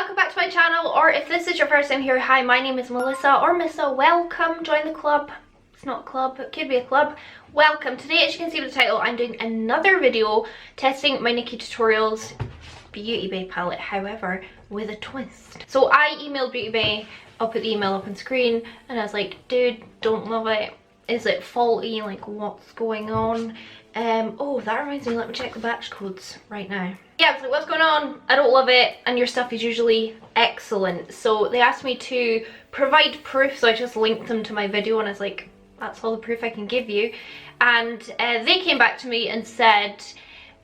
welcome back to my channel, or if this is your first time here, hi, my name is Melissa, or Missa. Welcome, join the club. It's not a club, it could be a club. Welcome. Today, as you can see with the title, I'm doing another video testing my Nikkie Tutorials Beauty Bay palette, however, with a twist. So I emailed Beauty Bay, I'll put the email up on screen, and I was like, dude, don't love it. Is it faulty? Like, what's going on? Oh, that reminds me, let me check the batch codes right now. Yeah, I was like, what's going on? I don't love it, and your stuff is usually excellent. So they asked me to provide proof, so I just linked them to my video, and I was like, that's all the proof I can give you. And they came back to me and said,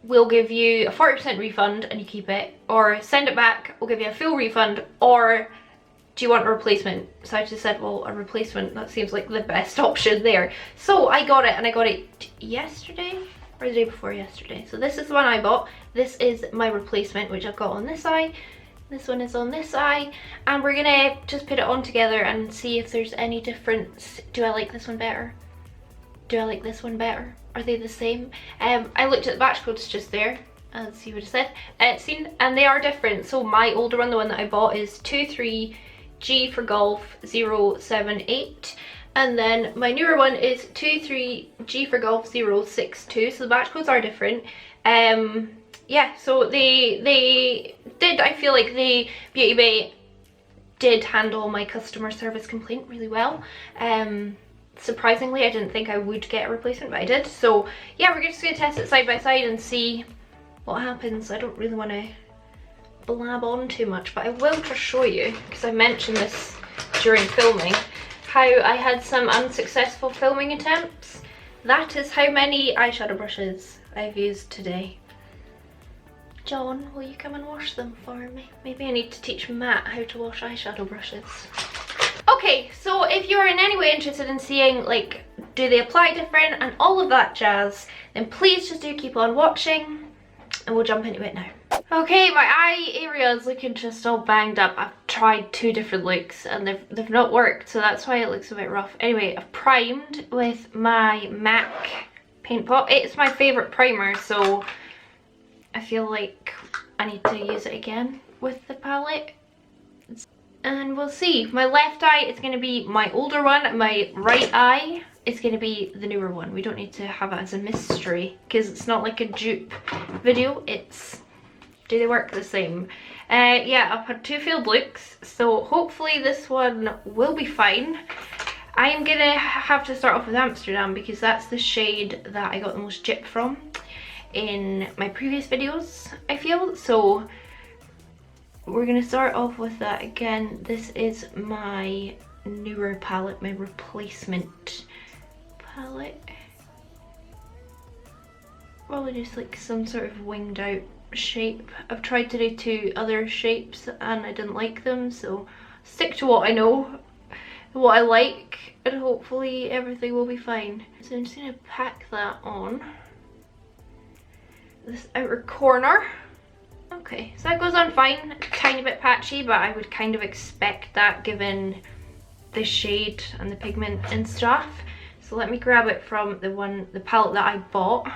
we'll give you a 40% refund and you keep it, or send it back, we'll give you a full refund, or do you want a replacement? So I just said, well, a replacement, that seems like the best option there. So I got it, and I got it yesterday or the day before yesterday. So this is the one I bought. This is my replacement, which I've got on this eye. This one is on this eye, and we're gonna just put it on together and see if there's any difference. Do I like this one better? Do I like this one better? Are they the same? I looked at the batch codes just there, as you would have said, and they are different. So my older one, the one that I bought, is 23G for golf 078, and then my newer one is 23G for golf 062. So the batch codes are different. Yeah, so they did, I feel like the Beauty Bay did handle my customer service complaint really well. Surprisingly, I didn't think I would get a replacement, but I did. So yeah, we're just gonna test it side by side and see what happens. I don't really want to blab on too much, but I will just show you, because I mentioned this during filming, how I had some unsuccessful filming attempts. That is how many eyeshadow brushes I've used today. John, will you come and wash them for me? Maybe I need to teach Matt how to wash eyeshadow brushes. Okay, so if you're in any way interested in seeing, like, do they apply different and all of that jazz, then please just do keep on watching, and we'll jump into it now. Okay, my eye area is looking just all banged up. I've tried 2 different looks and they've not worked, so that's why it looks a bit rough. Anyway, I've primed with my MAC paint pot. It's my favourite primer, so I feel like I need to use it again with the palette. And we'll see. My left eye is going to be my older one. My right eye is going to be the newer one. We don't need to have it as a mystery, because it's not like a dupe video. It's, do they work the same? Yeah, I've had 2 failed looks, so hopefully this one will be fine. I am going to have to start off with Amsterdam, because that's the shade that I got the most gyp from in my previous videos, I feel. So we're going to start off with that again. This is my newer palette, my replacement palette. Probably just like some sort of winged out shape. I've tried to do 2 other shapes and I didn't like them, so stick to what I know, what I like, and hopefully everything will be fine. So I'm just going to pack that on this outer corner. Okay, so that goes on fine. Tiny bit patchy, but I would kind of expect that given the shade and the pigment and stuff. So let me grab it from the palette that I bought.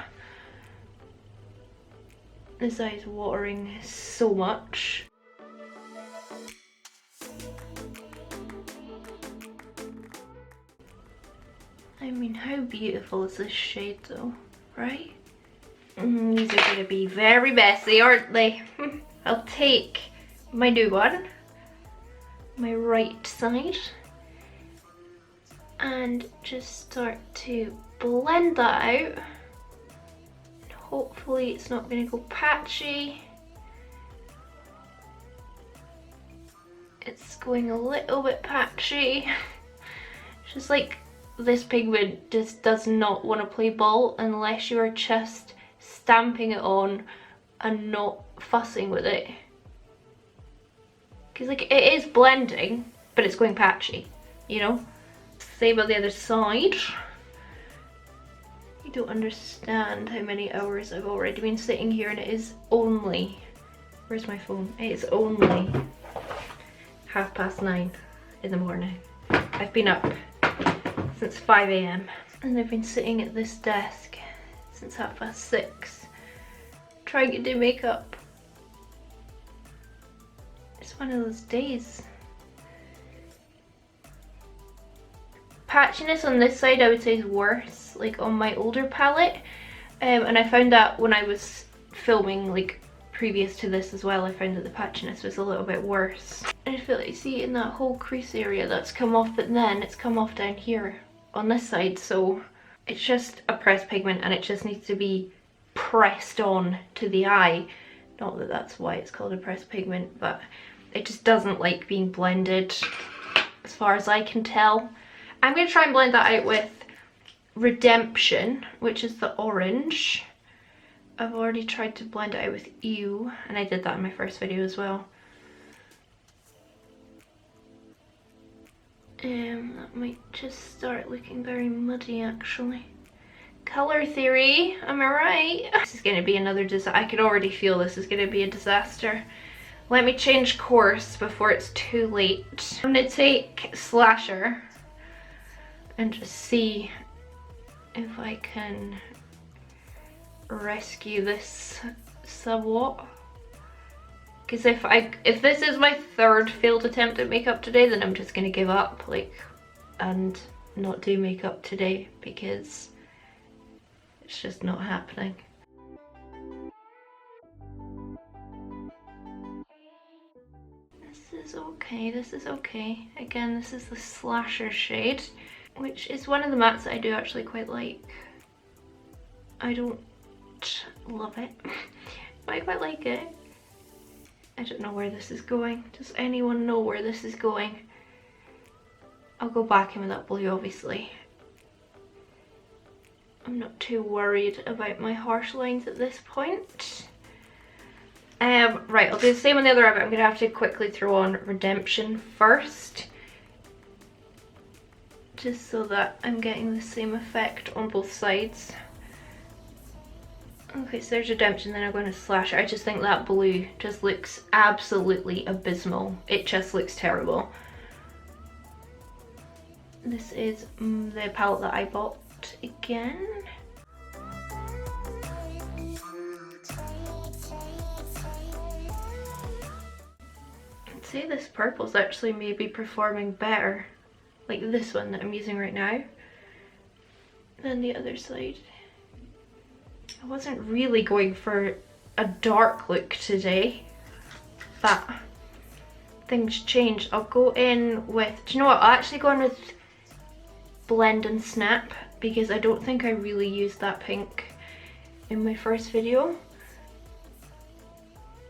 This eye is watering so much. I mean, how beautiful is this shade though, right? These are going to be very messy, aren't they? I'll take my new one, my right side, and just start to blend that out. And hopefully it's not going to go patchy. It's going a little bit patchy. It's just like this pigment just does not want to play ball unless you are just stamping it on and not fussing with it, because like it is blending but it's going patchy, you know. Same on the other side. You don't understand how many hours I've already been sitting here, and it is only, where's my phone, it is only 9:30 in the morning. I've been up since 5 AM and I've been sitting at this desk since 6:30 trying to do makeup. It's one of those days. Patchiness on this side I would say is worse, like on my older palette. And I found that when I was filming, like previous to this as well, I found that the patchiness was a little bit worse. And I feel like, see, in that whole crease area that's come off, but then it's come off down here on this side, so it's just a pressed pigment and it just needs to be pressed on to the eye. Not that that's why it's called a pressed pigment, but it just doesn't like being blended as far as I can tell. I'm going to try and blend that out with Redemption, which is the orange. I've already tried to blend it out with Ew, and I did that in my first video as well. That might just start looking very muddy actually. Color Theory, am I right? This is going to be another disaster. I could already feel this is going to be a disaster. Let me change course before it's too late. I'm going to take Slasher and just see if I can rescue this somewhat. Because if this is my third failed attempt at makeup today, then I'm just gonna give up, like, and not do makeup today because it's just not happening. This is okay, this is okay. Again, this is the Slasher shade, which is one of the mattes that I do actually quite like. I don't love it, but I quite like it. I don't know where this is going. Does anyone know where this is going? I'll go back in with that blue, obviously. I'm not too worried about my harsh lines at this point. Right, I'll do the same on the other eye, but I'm going to have to quickly throw on Redemption first. Just so that I'm getting the same effect on both sides. Okay, so there's Redemption, then I'm going to Slasher. I just think that blue just looks absolutely abysmal. It just looks terrible. This is the palette that I bought again. I'd say this purple's actually maybe performing better, like this one that I'm using right now, than the other side. I wasn't really going for a dark look today, but things changed. I'll go in with, do you know what, I'll actually go in with Blend and Snap, because I don't think I really used that pink in my first video.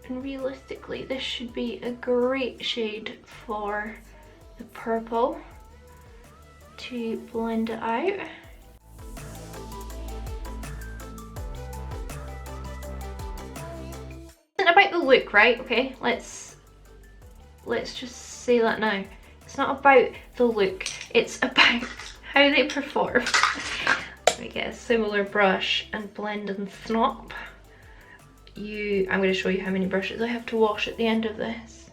And realistically, this should be a great shade for the purple to blend it out. About the look, right? Okay, let's just say that now. It's not about the look, it's about how they perform. Let me get a similar brush and blend and snap. I'm going to show you how many brushes I have to wash at the end of this.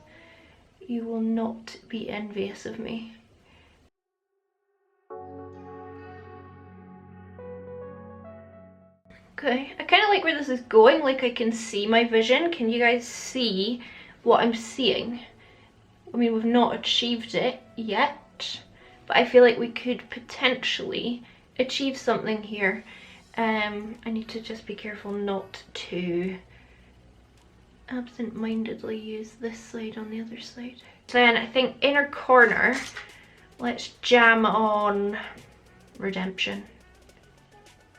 You will not be envious of me. Okay, I kind of like where this is going, like I can see my vision. Can you guys see what I'm seeing? I mean, we've not achieved it yet, but I feel like we could potentially achieve something here. I need to just be careful not to absent-mindedly use this side on the other side. So then I think inner corner, let's jam on Redemption.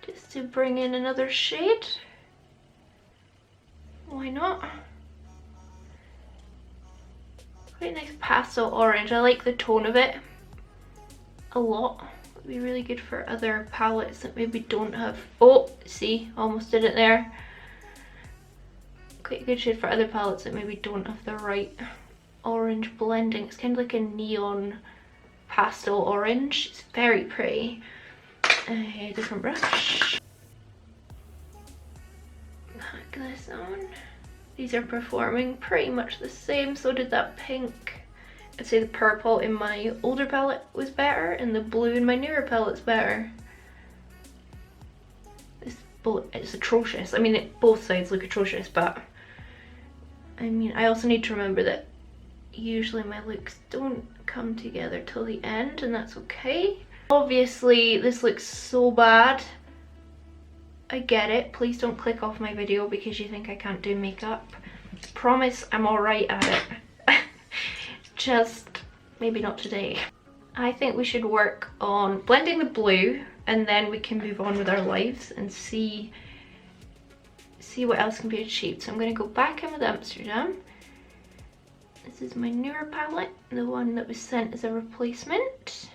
Just to bring in another shade. Why not? Quite a nice pastel orange. I like the tone of it a lot. Would be really good for other palettes that maybe don't have, oh, see, almost did it there. Quite a good shade for other palettes that maybe don't have the right orange blending. It's kind of like a neon pastel orange. It's very pretty. A different brush. Pack this on. These are performing pretty much the same, so did that pink. I'd say the purple in my older palette was better and the blue in my newer palette's better. It's atrocious. I mean, both sides look atrocious, but I mean, I also need to remember that usually my looks don't come together till the end, and that's okay. Obviously this looks so bad. I get it. Please don't click off my video because you think I can't do makeup. Promise I'm alright at it. Just maybe not today. I think we should work on blending the blue, and then we can move on with our lives and see what else can be achieved. So I'm going to go back in with Amsterdam. This is my newer palette, the one that was sent as a replacement.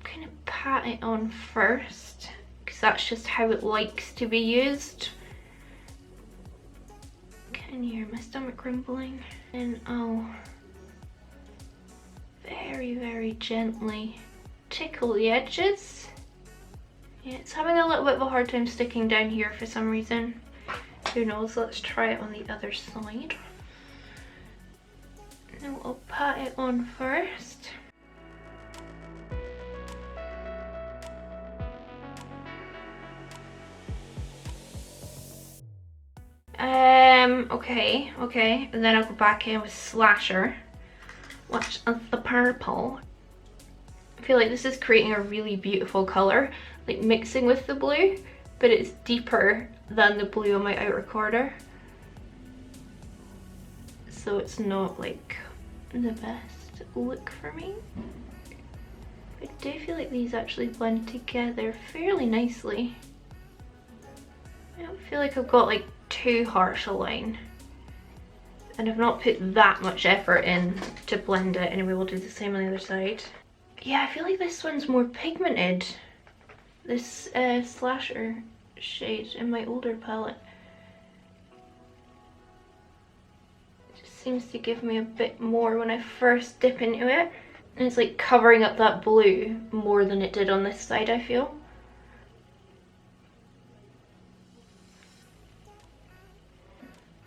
I'm going to pat it on first because that's just how it likes to be used. Can you hear my stomach rumbling? And I'll very, very gently tickle the edges. Yeah, it's having a little bit of a hard time sticking down here for some reason. Who knows? Let's try it on the other side. Now I'll pat it on first. Okay. And then I'll go back in with Slasher. Watch the purple. I feel like this is creating a really beautiful colour, like mixing with the blue, but it's deeper than the blue on my outer corner. So it's not like the best look for me. I do feel like these actually blend together fairly nicely. I don't feel like I've got like too harsh a line. And I've not put that much effort in to blend it. Anyway, we'll do the same on the other side. Yeah, I feel like this one's more pigmented. This Slasher shade in my older palette. It just seems to give me a bit more when I first dip into it. And it's like covering up that blue more than it did on this side, I feel.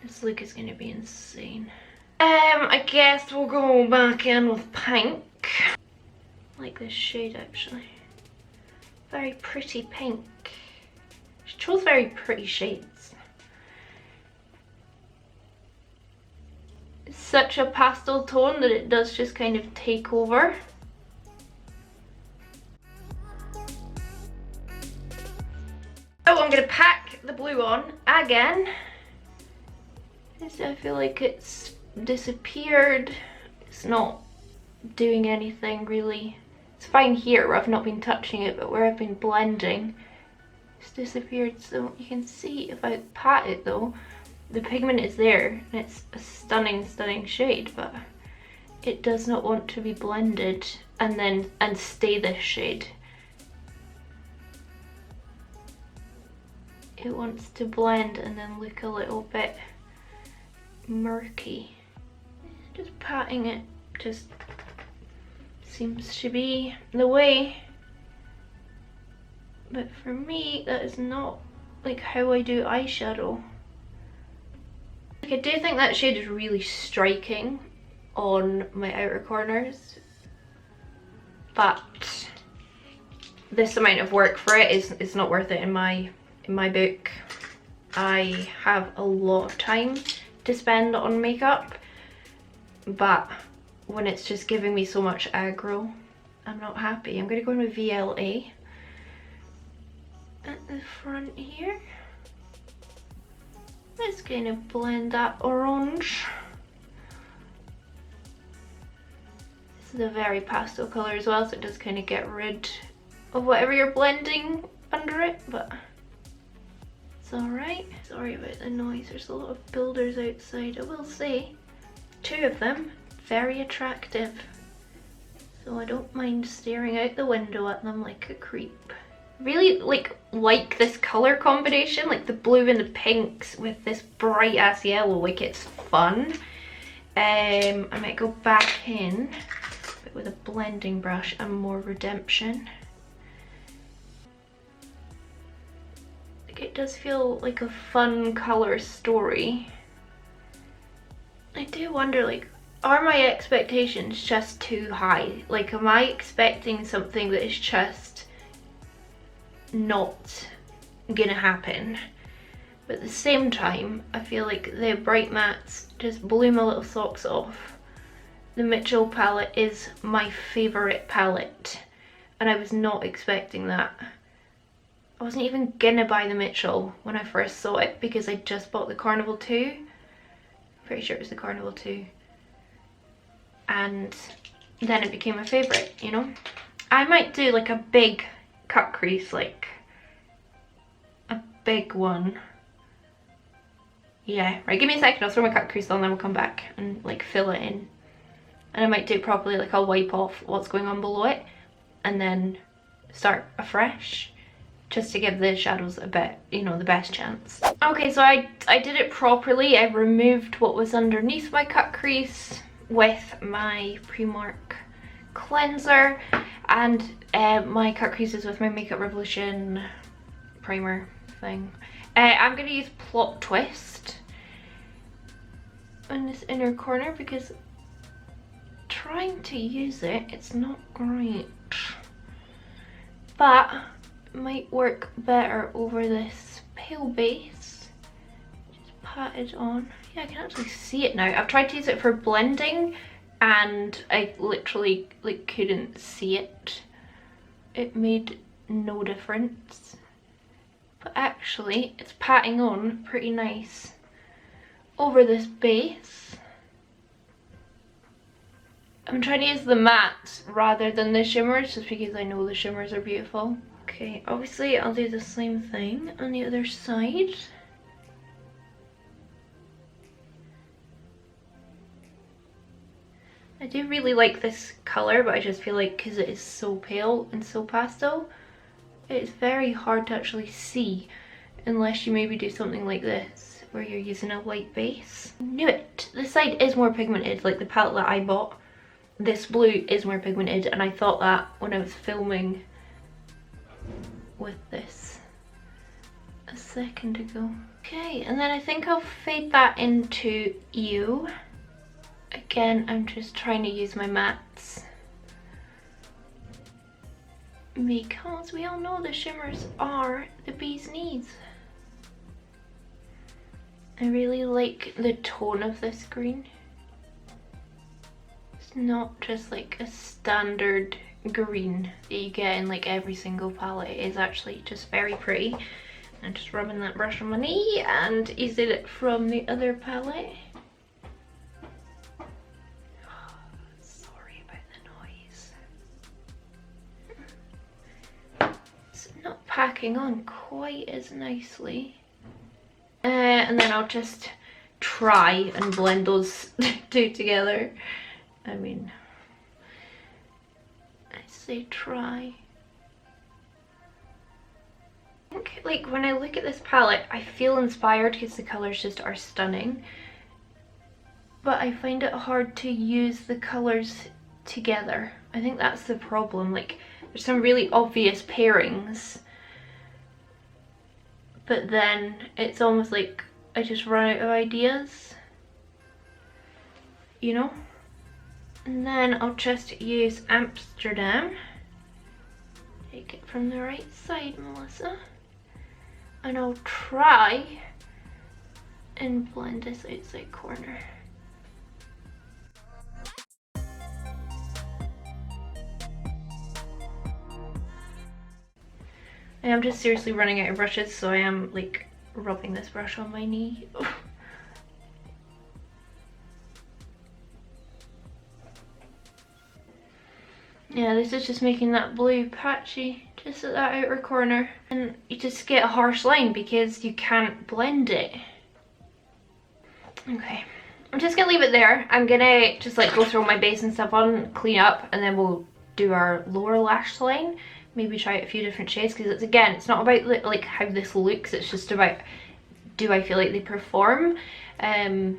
This look is going to be insane. I guess we'll go back in with pink. I like this shade actually. Very pretty pink. She chose very pretty shades. It's such a pastel tone that it does just kind of take over. So I'm going to pack the blue on again. I feel like it's disappeared. It's not doing anything really. It's fine here where I've not been touching it, but where I've been blending, it's disappeared. So you can see if I pat it though, the pigment is there and it's a stunning, stunning shade, but it does not want to be blended and stay this shade. It wants to blend and then look a little bit murky. Just patting it just seems to be the way, but for me that is not like how I do eyeshadow. Like, I do think that shade is really striking on my outer corners, but this amount of work for it is not worth it in my book. I have a lot of time to spend on makeup, but when it's just giving me so much aggro, I'm not happy. I'm going to go in with VLA at the front here. Let's kind of blend that orange. This is a very pastel colour as well, so it does kind of get rid of whatever you're blending under it, but it's alright. Sorry about the noise, there's a lot of builders outside. I will say, 2 of them, very attractive. So I don't mind staring out the window at them like a creep. Really like this colour combination, like the blue and the pinks with this bright ass yellow, like it's fun. I might go back in, but with a blending brush and more redemption. It does feel like a fun colour story. I do wonder, like, are my expectations just too high? Like, am I expecting something that is just not gonna happen? But at the same time, I feel like the bright mattes just blew my little socks off. the Mitchell palette is my favourite palette, and I was not expecting that. I wasn't even gonna buy the Mitchell when I first saw it because I just bought the Carnival 2. Pretty sure it was the Carnival 2. And then it became my favourite, you know? I might do like a big cut crease, like a big one. Yeah, right, give me a second, I'll throw my cut crease on, then we'll come back and like fill it in. And I might do it properly, like I'll wipe off what's going on below it and then start afresh, just to give the shadows a bit, you know, the best chance. Okay, so I did it properly. I removed what was underneath my cut crease with my Primark cleanser, and my cut creases with my Makeup Revolution primer thing. I'm gonna use Plot Twist in this inner corner because trying to use it, it's not great, but might work better over this pale base. Just pat it on. Yeah, I can actually see it now. I've tried to use it for blending and I literally like couldn't see it. It made no difference. But actually it's patting on pretty nice over this base. I'm trying to use the mattes rather than the shimmers just because I know the shimmers are beautiful. Okay, obviously I'll do the same thing on the other side. I do really like this colour, but I just feel like because it is so pale and so pastel, it's very hard to actually see unless you maybe do something like this where you're using a light base. Knew it! This side is more pigmented, like the palette that I bought. This blue is more pigmented, and I thought that when I was filming with this a second ago. Okay, and then I think I'll fade that into you. Again, I'm just trying to use my mattes because we all know the shimmers are the bee's knees. I really like the tone of this green. It's not just like a standard green that you get in like every single palette. It is actually just very pretty. I'm just rubbing that brush on my knee and using it from the other palette. Sorry about the noise. It's not packing on quite as nicely. And then I'll just try and blend those two together. I mean, I say try. I think like when I look at this palette, I feel inspired because the colours just are stunning. But I find it hard to use the colours together. I think that's the problem. Like, there's some really obvious pairings, but then it's almost like I just run out of ideas, you know? And then I'll just use Amsterdam. Take it from the right side, Melissa. And I'll try and blend this outside corner. I am just seriously running out of brushes, so I am like rubbing this brush on my knee. Yeah, this is just making that blue patchy just at that outer corner, and you just get a harsh line because you can't blend it. Okay, I'm just gonna leave it there. I'm gonna just like go throw my base and stuff on, clean up, and then we'll do our lower lash line. Maybe try a few different shades because it's, again, it's not about like how this looks, it's just about do I feel like they perform. There's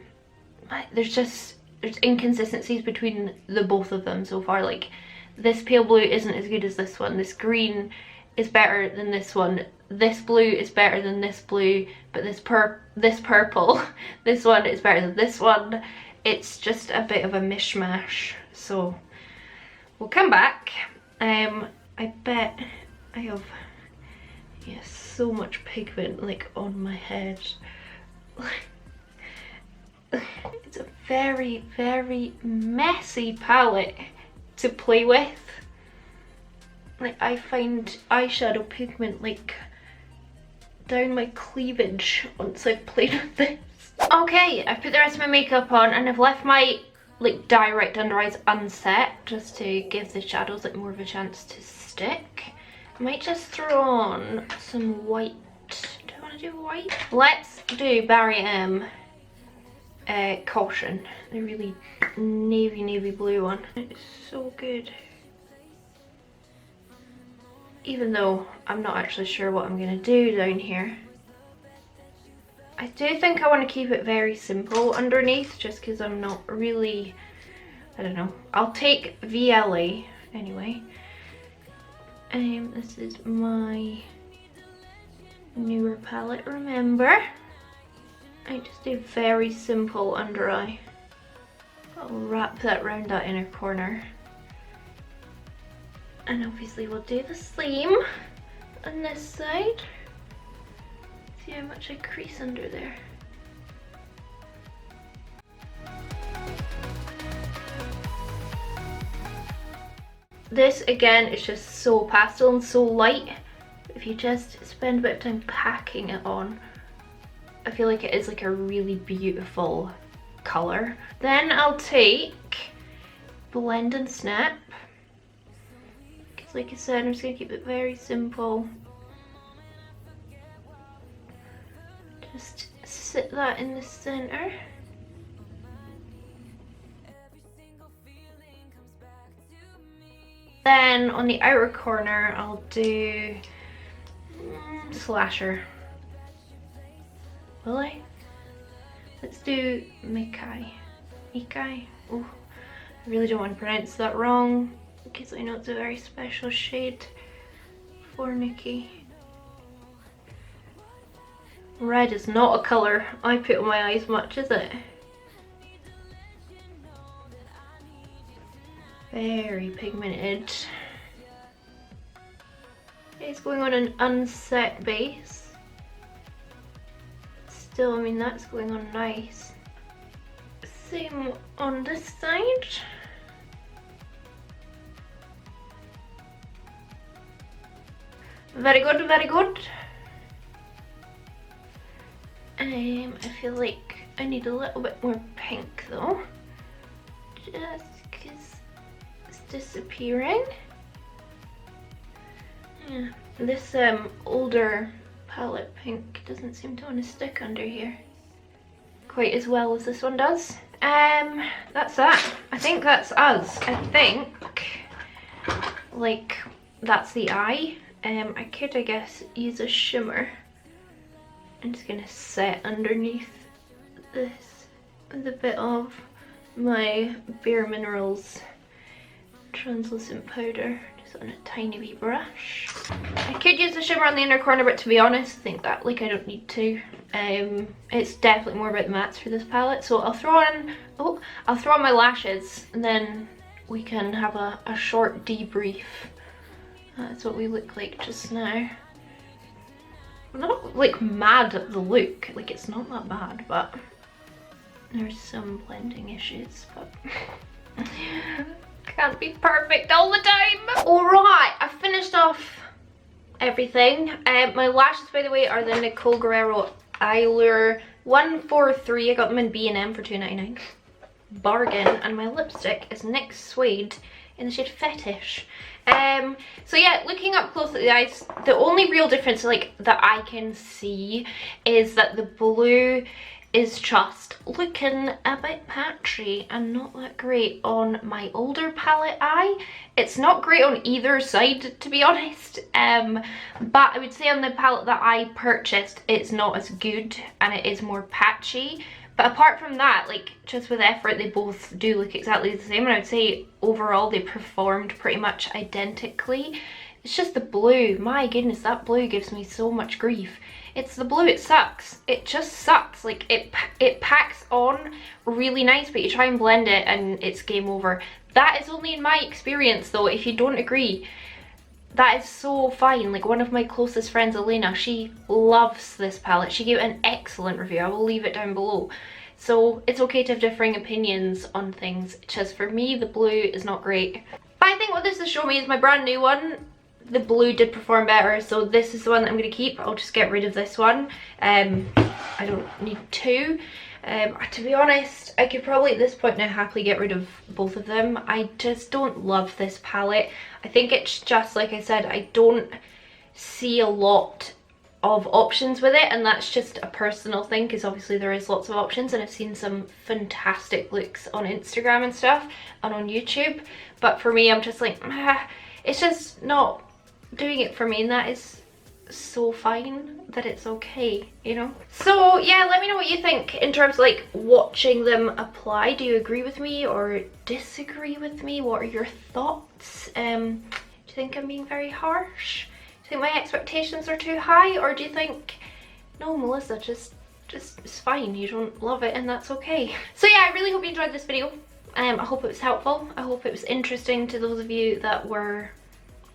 inconsistencies between the both of them so far. Like, this pale blue isn't as good as this one, this green is better than this one, this blue is better than this blue, but this purple, this one is better than this one. It's just a bit of a mishmash, so we'll come back. I bet I have, so much pigment like on my head. It's a very, very messy palette to play with. Like, I find eyeshadow pigment like down my cleavage once I've played with this. Okay, I've put the rest of my makeup on and I've left my like direct under eyes unset just to give the shadows like more of a chance to stick. I might just throw on some white. Do I want to do white? Let's do Barry M Caution, the really navy blue one. It's so good. Even though I'm not actually sure what I'm gonna do down here. I do think I want to keep it very simple underneath just because I'm not really, I don't know. I'll take VLA anyway. This is my newer palette, remember? I just do very simple under eye. I'll wrap that around that inner corner. And obviously we'll do the same on this side. See how much I crease under there. This again is just so pastel and so light. If you just spend a bit of time packing it on, I feel like it is like a really beautiful colour. Then I'll take Blend and Snap. Because like I said, I'm just going to keep it very simple. Just sit that in the center. Then on the outer corner, I'll do Slasher. Will I? Let's do Mikai. Oh, I really don't want to pronounce that wrong because I know it's a very special shade for Nikkie. Red is not a colour I put on my eyes much, is it? Very pigmented. It's going on an unset base. Still, I mean, that's going on nice. Same on this side. Very good, very good. I feel like I need a little bit more pink though, just because it's disappearing. Yeah, this older palette pink doesn't seem to want to stick under here quite as well as this one does. That's that. I think that's us. I think like that's the eye. I could, I guess, use a shimmer. I'm just gonna set underneath this with a bit of my Bare Minerals translucent powder, just on a tiny wee brush. I could use the shimmer on the inner corner, but to be honest, I think that like I don't need to. It's definitely more about the mattes for this palette, so I'll throw on my lashes, and then we can have a short debrief. That's what we look like just now. I'm not like mad at the look, like it's not that bad, but there's some blending issues, but can't be perfect all the time. Alright, I finished off everything. My lashes, by the way, are the Nicole Guerrero Eyelure 143. I got them in B&M for $2.99. Bargain. And my lipstick is NYX Suede in the shade Fetish. So yeah, looking up close at the eyes, the only real difference like that I can see is that the blue is just looking a bit patchy and not that great on my older palette eye. It's not great on either side, to be honest, but I would say on the palette that I purchased, it's not as good and it is more patchy. But apart from that, like, just with effort, they both do look exactly the same. And I would say overall they performed pretty much identically. It's just the blue. My goodness, that blue gives me so much grief. It's the blue, it sucks. It just sucks. Like, it packs on really nice, but you try and blend it and it's game over. That is only in my experience though. If you don't agree, that is so fine. Like, one of my closest friends, Elena, she loves this palette. She gave it an excellent review. I will leave it down below. So it's okay to have differing opinions on things. Just for me, the blue is not great. But I think what this is showing me is my brand new one. The blue did perform better, so this is the one that I'm going to keep. I'll just get rid of this one. I don't need two. To be honest, I could probably at this point now happily get rid of both of them. I just don't love this palette. I think it's just, like I said, I don't see a lot of options with it, and that's just a personal thing because obviously there is lots of options and I've seen some fantastic looks on Instagram and stuff and on YouTube, but for me I'm just like, it's just not doing it for me, and that is so fine that it's okay, you know. So yeah, let me know what you think in terms of like watching them apply. Do you agree with me or disagree with me? What are your thoughts? Do you think I'm being very harsh? Do you think my expectations are too high, or do you think, no Melissa, just it's fine, you don't love it and that's okay? So yeah, I really hope you enjoyed this video. I hope it was helpful. I hope it was interesting to those of you that were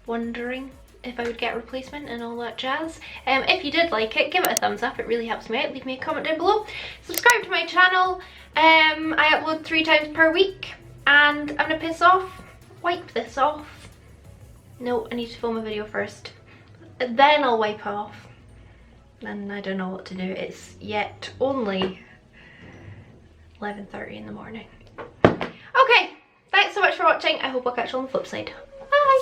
wondering if I would get a replacement and all that jazz. If you did like it, give it a thumbs up, it really helps me out. Leave me a comment down below. Subscribe to my channel. I upload 3 times per week, and I'm gonna piss off, wipe this off. No, I need to film a video first. Then I'll wipe off. And I don't know what to do. It's yet only 11:30 in the morning. Okay, thanks so much for watching. I hope I'll catch you on the flip side. Bye!